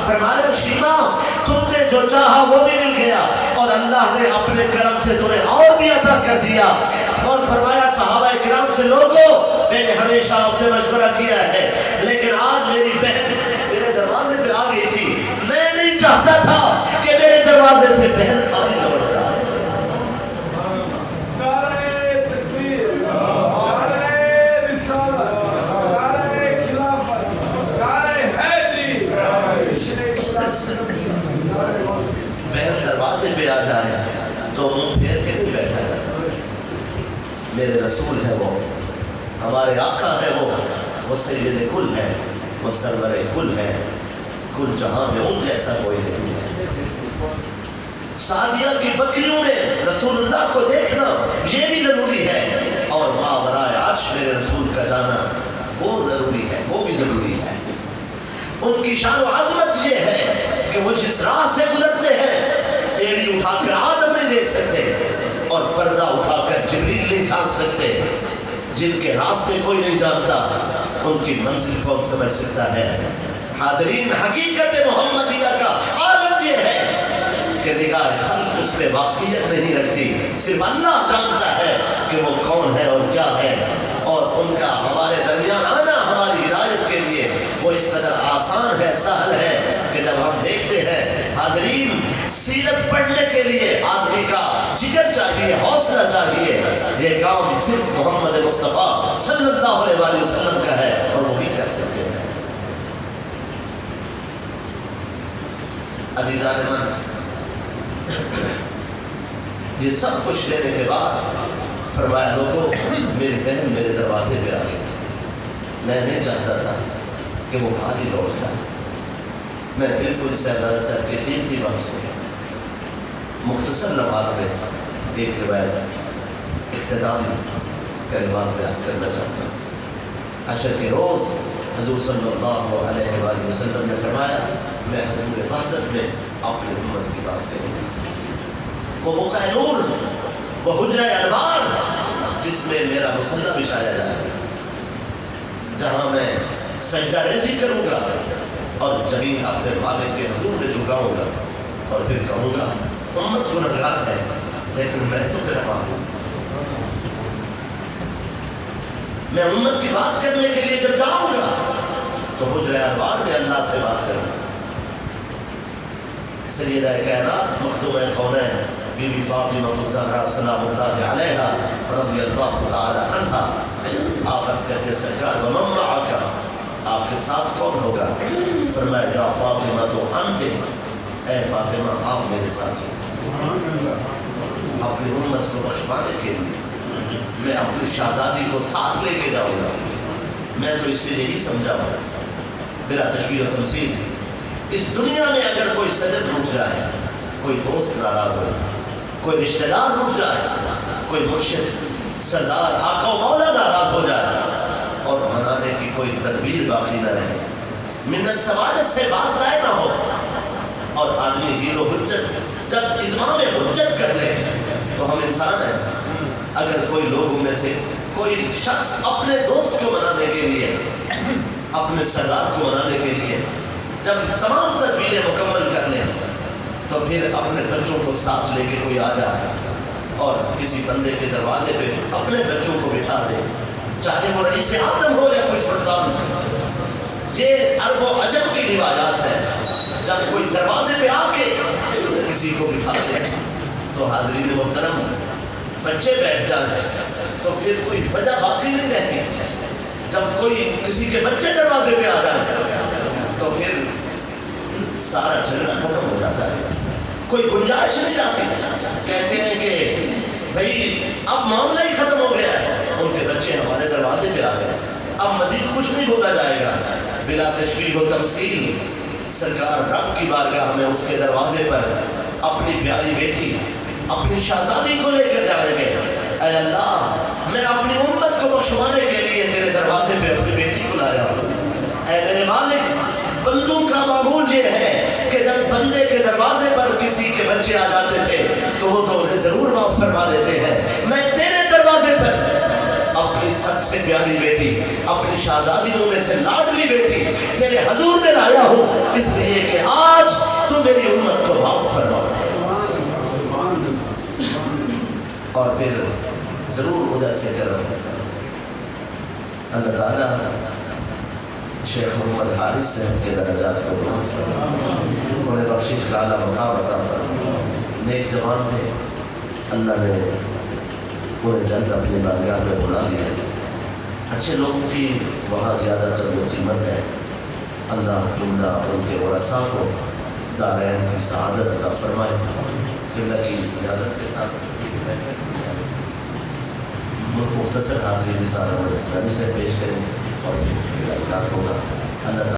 فرمایا شیما تم نے جو چاہا وہ بھی مل گیا اور اللہ نے اپنے کرم سے تمہیں اور بھی عطا کر دیا. اور فرمایا صحابہ کرام سے لوگوں میں نے ہمیشہ آپ سے مشورہ کیا ہے لیکن آج میری بہن میرے دروازے پہ آ گئی تھی. میں نہیں چاہتا تھا کہ میرے دروازے سے بہن خالی لوٹ جائے. بہن دروازے پہ آ جائے تو منہ پھیر کے نہیں بیٹھا جاتا. میرے رسول ہے وہ, ہمارے آقا ہے وہ سید کل ہے, وہ سرور کل ہے, کل جہاں میں ان جیسا کوئی نہیں ہے. سعدیہ کی بکریوں میں رسول اللہ کو دیکھنا یہ بھی ضروری ہے اور ماورائے عرش میرے رسول کا جانا وہ ضروری ہے, وہ بھی ضروری ہے. ان کی شان و عظمت یہ ہے کہ وہ جس راہ سے گزرتے ہیں ایڑی اٹھا کر آدم نہیں دیکھ سکتے اور پردہ اٹھا کر جبریل نہیں جھانک سکتے. جن کے راستے کوئی نہیں جانتا ان کی منزل کون سمجھ سکتا ہے. حاضرین, حقیقت محمدیہ کا عالم یہ ہے کہ نگاہ خلق اس پہ واقفیت نہیں رکھتی, صرف اللہ جانتا ہے کہ وہ کون ہے اور کیا ہے. اور ان کا ہمارے درمیان آنا ہماری ہدایت کے لیے وہ اس قدر آسان ہے, سہل ہے کہ جب ہم دیکھتے ہیں حاضرین سیرت پڑھنے کے لیے آدمی کا جگر چاہیے, حوصلہ چاہیے. یہ کام صرف محمد مصطفیٰ صلی اللہ علیہ وآلہ وسلم کا ہے اور وہ بھی کر سکتے ہیں. عزیزان من, یہ سب کچھ دینے کے بعد فرمایا لوگوں میری بہن میرے دروازے پہ آ گئی تھی. میں نہیں چاہتا تھا کہ وہ خالی لوٹ جائے. میں بالکل صاحب کے قیمتی وقت سے مختصر لمحات میں ایک روایت اختتامی کلمات بیان کرنا چاہتا ہوں. عشر کے روز حضور صلی اللہ علیہ وآلہ وسلم نے فرمایا میں حضور وحدت میں اپنی امت کی بات کروں گا. وہ بقع نور, وہ حجرہ انوار جس میں میرا مصلی بچھایا جائے گا, جہاں میں سجدہ ریزی کروں گا اور زمین اپنے مالک کے حضور میں جھکاؤں گا اور پھر کہوں گا امت گنہگار ہے لیکن میں تو تیرا معبود. میں امت کی بات کرنے کے لیے جب جاؤں گا تو حجرہ انوار میں اللہ سے بات کروں گا. سیدہ کائنات مخدوم کونین بی بی فاطمہ الزہرا سلام اللہ علیہا رضی اللہ تعالی عنہا آپ عرض کہتے سرکار ومن معک, آپ کے ساتھ کون ہوگا؟ فرمایا یا فاطمہ تو انت, اے فاطمہ آپ میرے ساتھ ہیں. اپنی امت کو بخشوانے کے لیے میں اپنی شہزادی کو ساتھ لے کے جاؤں گا. میں تو اس سے یہی سمجھا ہوں بلا تشبیہ و تمثیل, اس دنیا میں اگر کوئی سجد روٹ جائے, کوئی دوست ناراض ہو جائے, کوئی رشتہ دار روٹ جائے, کوئی مرشد سردار آقا و مولا ناراض ہو جائے اور منانے کی کوئی تدبیر باقی نہ رہے, منت سماجت سے بات طے نہ ہو اور آدمی ہیرو حجت جب اتمام حجت کر لے تو ہم انسان ہیں. اگر کوئی لوگوں میں سے کوئی شخص اپنے دوست کو منانے کے لیے, اپنے سردار کو منانے کے لیے جب تمام تدبیریں مکمل کر لیں تو پھر اپنے بچوں کو ساتھ لے کے کوئی آ جائے اور کسی بندے کے دروازے پہ اپنے بچوں کو بٹھا دے, چاہے وہ رئیس اعظم ہو یا کوئی سلطان. یہ عرب و عجم کی روایات ہے. جب کوئی دروازے پہ آ کے کسی کو بٹھا دے تو حاضرین محترم بچے بیٹھ جائیں تو پھر کوئی وجہ باقی نہیں رہتی. جب کوئی کسی کے بچے دروازے پہ آ جائیں تو پھر سارا جھگڑا ختم ہو جاتا ہے, کوئی گنجائش نہیں جاتی. کہتے ہیں کہ بھئی اب معاملہ ہی ختم ہو گیا ہے, ان کے بچے ہمارے دروازے پہ آ گئے, اب مزید کچھ نہیں ہوتا جائے گا. بلا تشبیہ و تمثیل سرکار رب کی بارگاہ میں اس کے دروازے پر اپنی پیاری بیٹی اپنی شہزادی کو لے کر جائیں گے. اے اللہ میں اپنی امت کو بخشوانے کے لیے تیرے دروازے پہ اپنی بیٹی کو لایا ہوں. اے میرے مالک, بندوں کا معمول یہ ہے کہ جب بندے کے دروازے پر کسی کے بچے آ جاتے تھے تو وہ تو انہیں ضرور معاف فرما دیتے ہیں. میں تیرے دروازے پر اپنی سب سے پیاری بیٹی, اپنی شہزادیوں میں سے لاڈلی بیٹی تیرے حضور میں لایا ہوں, اس لیے کہ اور پھر ضرور ادھر سے کرم ہوتا ہے۔ اللہ تعالیٰ شیخ محمد حارث سے ان کے درجات کو بلند فرمائے، انہیں بخشش کا اعلیٰ مقام عطا فرمائے۔ نیک جوان تھے، اللہ نے انہیں جلد اپنی بارگاہ میں بلا لیا۔ اچھے لوگوں کی وہاں زیادہ قدر و قیمت ہے۔ اللہ جملہ ان کے ورثاء کو دارین کی سعادت عطا فرمائے۔ قبلہ کی اجازت کے ساتھ مختصر حاضری رسالہ اور اسلامی سے پیش کریں اور ہوگا۔ اللہ